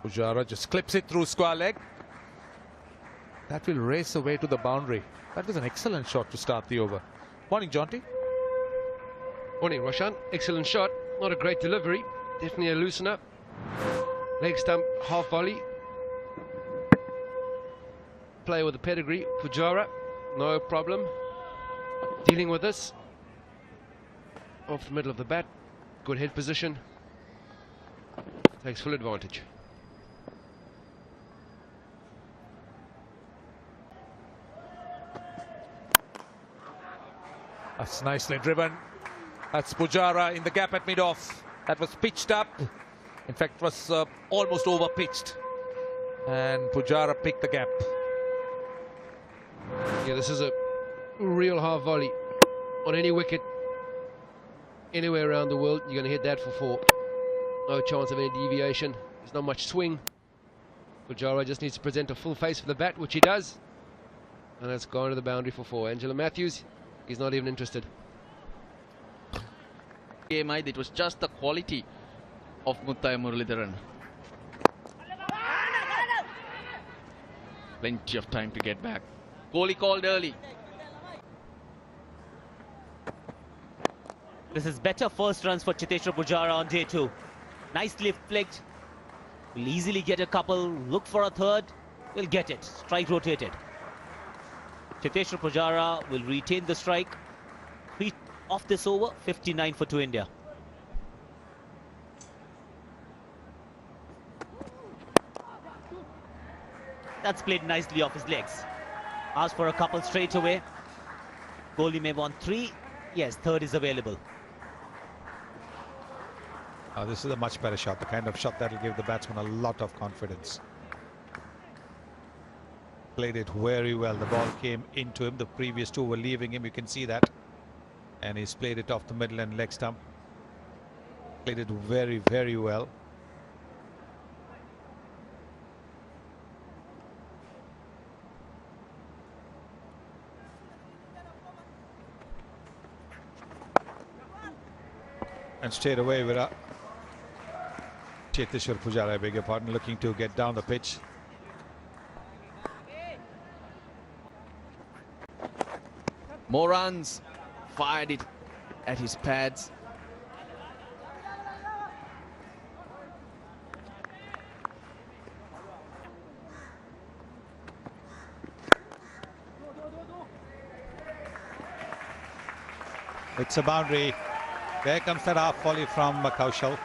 Pujara just clips it through square leg. That will race away to the boundary. That was an excellent shot to start the over. Morning, Jonty. Morning, Roshan. Excellent shot. Not a great delivery. Definitely a loosener. Leg stump, half volley. Player with a pedigree. Pujara, no problem. Dealing with this. Off the middle of the bat. Good head position. Takes full advantage. That's nicely driven. That's Pujara in the gap at mid-off. That was pitched up. In fact, it was almost over-pitched. And Pujara picked the gap. Yeah, this is a real half volley. On any wicket, anywhere around the world, you're going to hit that for 4. No chance of any deviation. There's not much swing. Pujara just needs to present a full face for the bat, which he does. And it's gone to the boundary for 4. Angelo Matthews, he's not even interested. It was just the quality of Muthaiya Muralitharan. Plenty of time to get back. Kohli called early. This is better first runs for Cheteshwar Pujara on day 2. Nicely flicked. Will easily get a couple. Look for a third. Will get it. Strike rotated. Cheteshwar Pujara will retain the strike. 3 off this over. 59 for 2 India. That's played nicely off his legs. Asked for a couple straight away. Kohli may want 3. Yes, third is available. This is a much better shot, the kind of shot that will give the batsman a lot of confidence. Played it very well. The ball came into him. The previous 2 were leaving him. You can see that. And he's played it off the middle and leg stump. Played it very, very well. And straight away with Cheteshwar Pujara, I beg your pardon, looking to get down the pitch. More runs. Fired it at his pads. It's a boundary. There comes that half volley from Kaushal.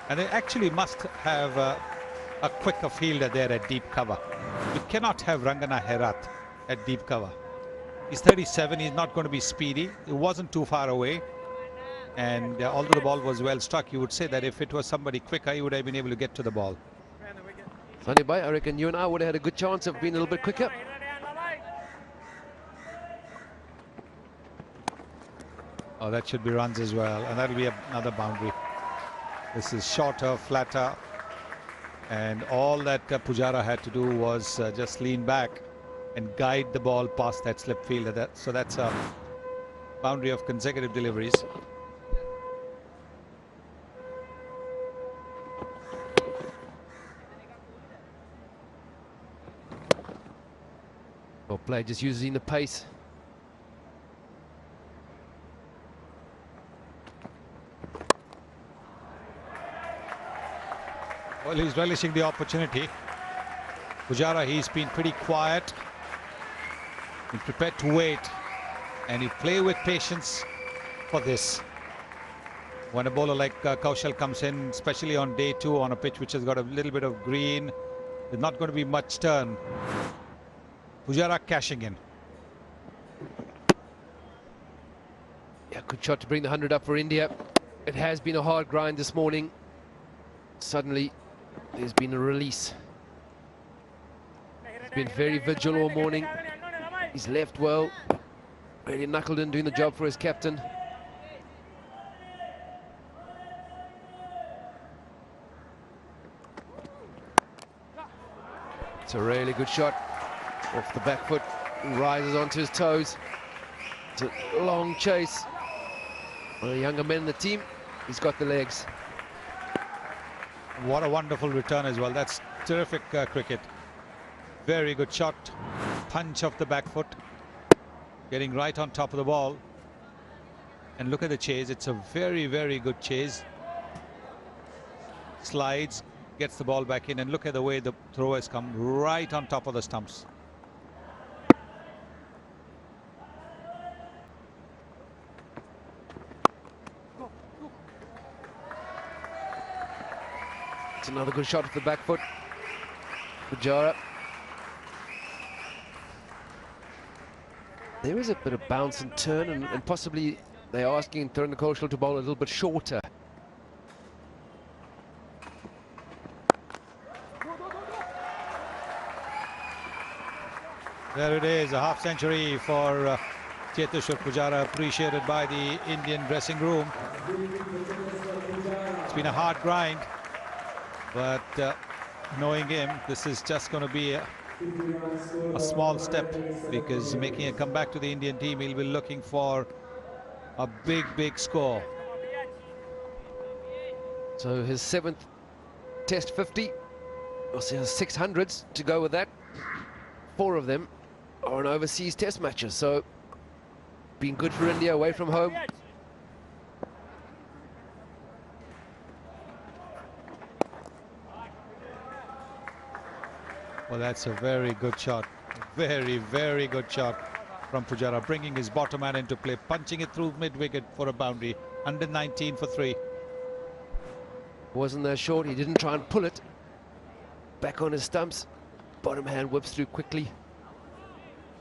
And they actually must have a quicker fielder there at deep cover. You cannot have Rangana Herat at deep cover. He's 37, he's not going to be speedy. It wasn't too far away. And although the ball was well struck, you would say that if it was somebody quicker, he would have been able to get to the ball. Sunny Bhai, I reckon you and I would have had a good chance of being a little bit quicker. Oh, that should be runs as well. And that'll be another boundary. This is shorter, flatter. And all that Pujara had to do was just lean back and guide the ball past that slip fielder. So that's a boundary of consecutive deliveries. Well, play just using the pace. Well, he's relishing the opportunity. Pujara, he's been pretty quiet. He's prepared to wait. And he play with patience for this. When a bowler like Kaushal comes in, especially on day 2 on a pitch which has got a little bit of green, there's not going to be much turn. Pujara cashing in. Yeah, good shot to bring the 100 up for India. It has been a hard grind this morning. Suddenly, there's been a release. He's been very vigilant all morning. He's left well. Really knuckled in, doing the job for his captain. It's a really good shot. Off the back foot, rises onto his toes. It's a long chase. One of the younger men in the team, he's got the legs. What a wonderful return as well. That's terrific cricket. Very good shot. Punch off the back foot. Getting right on top of the ball. And look at the chase. It's a very, very good chase. Slides, gets the ball back in, and look at the way the throw has come right on top of the stumps. It's another good shot off the back foot. Pujara. There is a bit of bounce and turn, and possibly they're asking Thurendra Kaushal to bowl a little bit shorter. There it is, a half century for Cheteshwar Pujara, appreciated by the Indian dressing room. It's been a hard grind, but knowing him, this is just going to be a small step, because making a comeback to the Indian team, he'll be looking for a big, big score. So his 7th Test 50, also has 600s to go with that. 4 of them are on overseas Test matches, so been good for India away from home. Well, that's a very good shot. Very, very good shot from Pujara, bringing his bottom man into play, punching it through mid-wicket for a boundary. Under 19 for 3. Wasn't that short, he didn't try and pull it. Back on his stumps, bottom hand whips through quickly.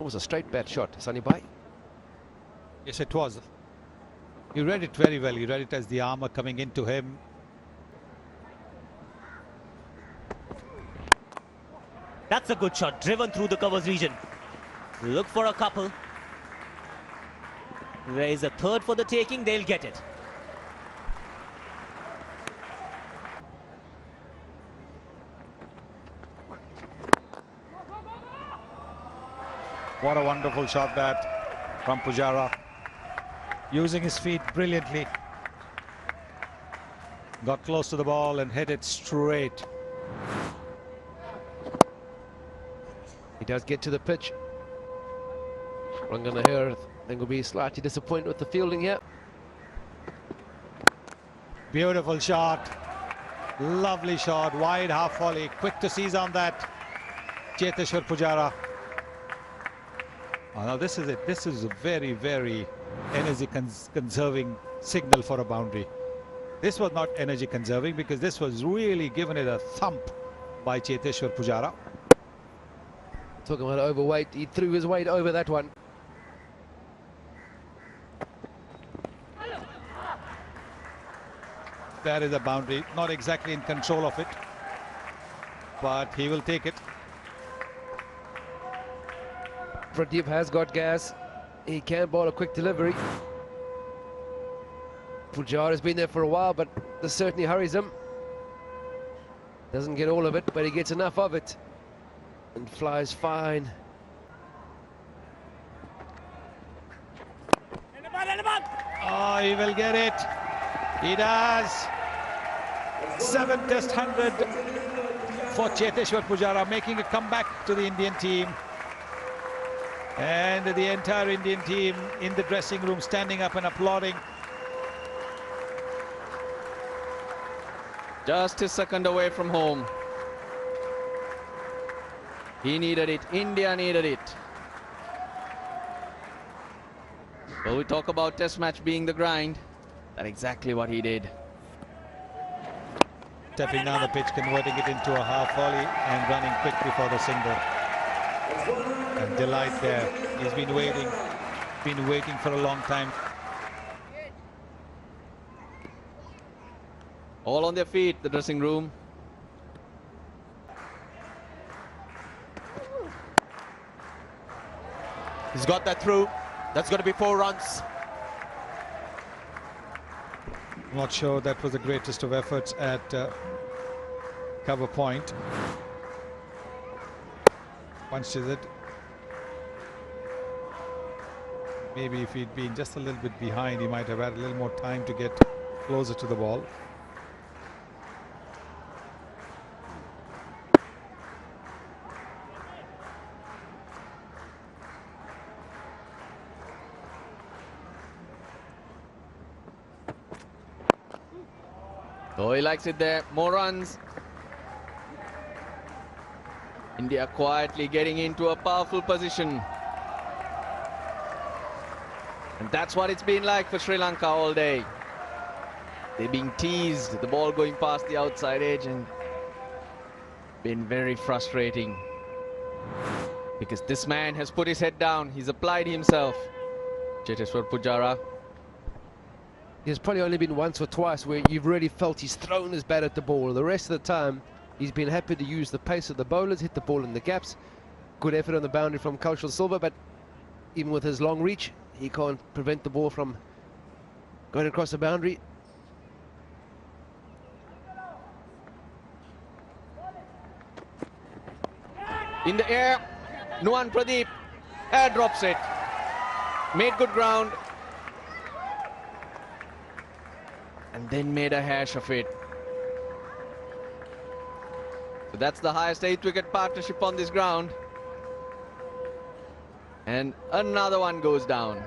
It was a straight bat shot, Sunny Bhai. Yes, it was. He read it very well. He read it as the armour coming into him. That's a good shot, driven through the covers region. Look for a couple. There is a third for the taking, they'll get it. What a wonderful shot that from Pujara. Using his feet brilliantly. Got close to the ball and hit it straight. He does get to the pitch. Rangana here, I think will be slightly disappointed with the fielding here. Beautiful shot. Lovely shot. Wide half volley. Quick to seize on that. Cheteshwar Pujara. Oh, now this is it. This is a very, very energy conserving signal for a boundary. This was not energy conserving, because this was really giving it a thump by Cheteshwar Pujara. Talking about overweight, he threw his weight over that one. That is a boundary. Not exactly in control of it, but he will take it. Pradeep has got gas. He can bowl a quick delivery. Pujara has been there for a while, but this certainly hurries him. Doesn't get all of it, but he gets enough of it. And flies fine. Oh, he will get it. He does. 7th Test 100 for Cheteshwar Pujara, making a comeback to the Indian team. And the entire Indian team in the dressing room standing up and applauding. Just a second away from home. He needed it. India needed it. Well, we talk about Test match being the grind. That's exactly what he did. Stepping down the pitch, converting it into a half volley and running quickly for the single. And delight there. He's been waiting for a long time. All on their feet, the dressing room. He's got that through. That's going to be 4 runs. Not sure that was the greatest of efforts at cover point. Punches it. Maybe if he'd been just a little bit behind, he might have had a little more time to get closer to the ball. Oh, he likes it there. More runs. India quietly getting into a powerful position. And that's what it's been like for Sri Lanka all day. They're being teased, the ball going past the outside edge, and been very frustrating. Because this man has put his head down, he's applied himself. Cheteshwar Pujara. There's probably only been once or twice where you've really felt he's thrown his bat at the ball. The rest of the time, he's been happy to use the pace of the bowlers, hit the ball in the gaps. Good effort on the boundary from Kaushal Silva, but even with his long reach, he can't prevent the ball from going across the boundary. In the air, Nuwan Pradeep airdrops it. Made good ground. And then made a hash of it. So that's the highest 8-wicket partnership on this ground. And another one goes down.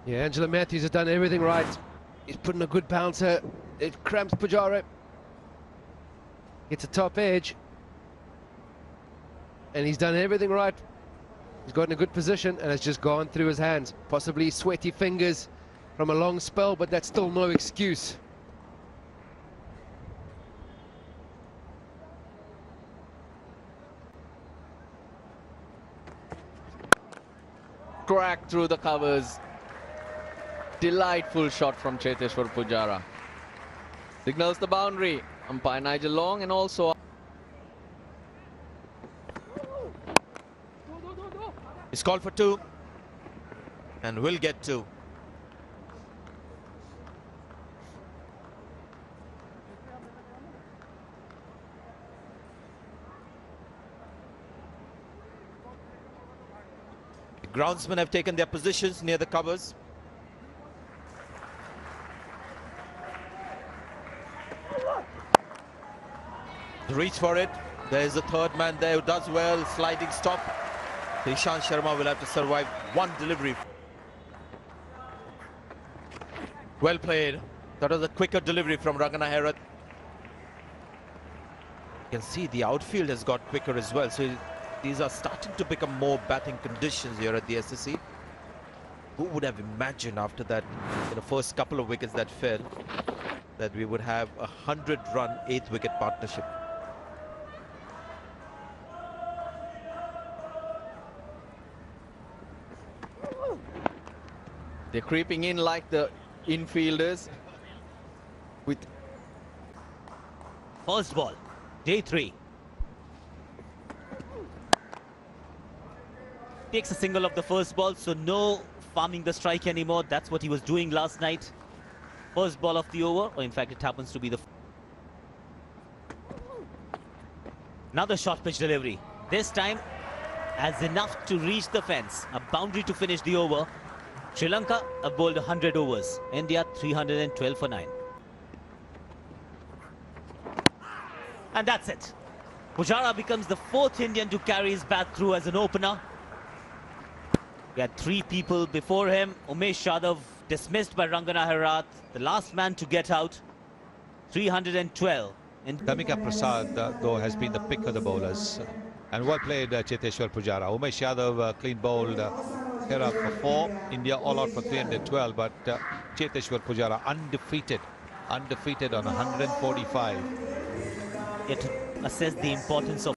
Yeah, Angela Matthews has done everything right. He's putting a good bouncer. It cramps Pujara. Gets a top edge. And he's done everything right. He's got in a good position and has just gone through his hands. Possibly sweaty fingers from a long spell, but that's still no excuse. Crack through the covers. Delightful shot from Cheteshwar Pujara. Signals the boundary. Umpire Nigel Long and also... He's called for 2 and will get 2. The groundsmen have taken their positions near the covers. Reach for it. There is a third man there who does well. Sliding stop. Ishant Sharma will have to survive one delivery. Well played. That was a quicker delivery from Rangana Herath. You can see the outfield has got quicker as well. So these are starting to become more batting conditions here at the SSC. Who would have imagined after that, in the first couple of wickets that fell, that we would have a 100-run 8-wicket partnership. They're creeping in like the infielders. With First ball, day 3. Takes a single of the first ball, so no farming the strike anymore. That's what he was doing last night. First ball of the over, or in fact it happens to be the... Another short pitch delivery. This time has enough to reach the fence. A boundary to finish the over. Sri Lanka have bowled 100 overs. India 312 for 9. And that's it. Pujara becomes the 4th Indian to carry his bat through as an opener. We had 3 people before him. Umesh Yadav dismissed by Rangana Herath, the last man to get out. 312. And Damika Prasad, though, has been the pick of the bowlers. And well played, Cheteshwar Pujara. Umesh Yadav clean bowled Herath for 4. India all out for 312. But Cheteshwar Pujara undefeated on 145. yet to assess the importance of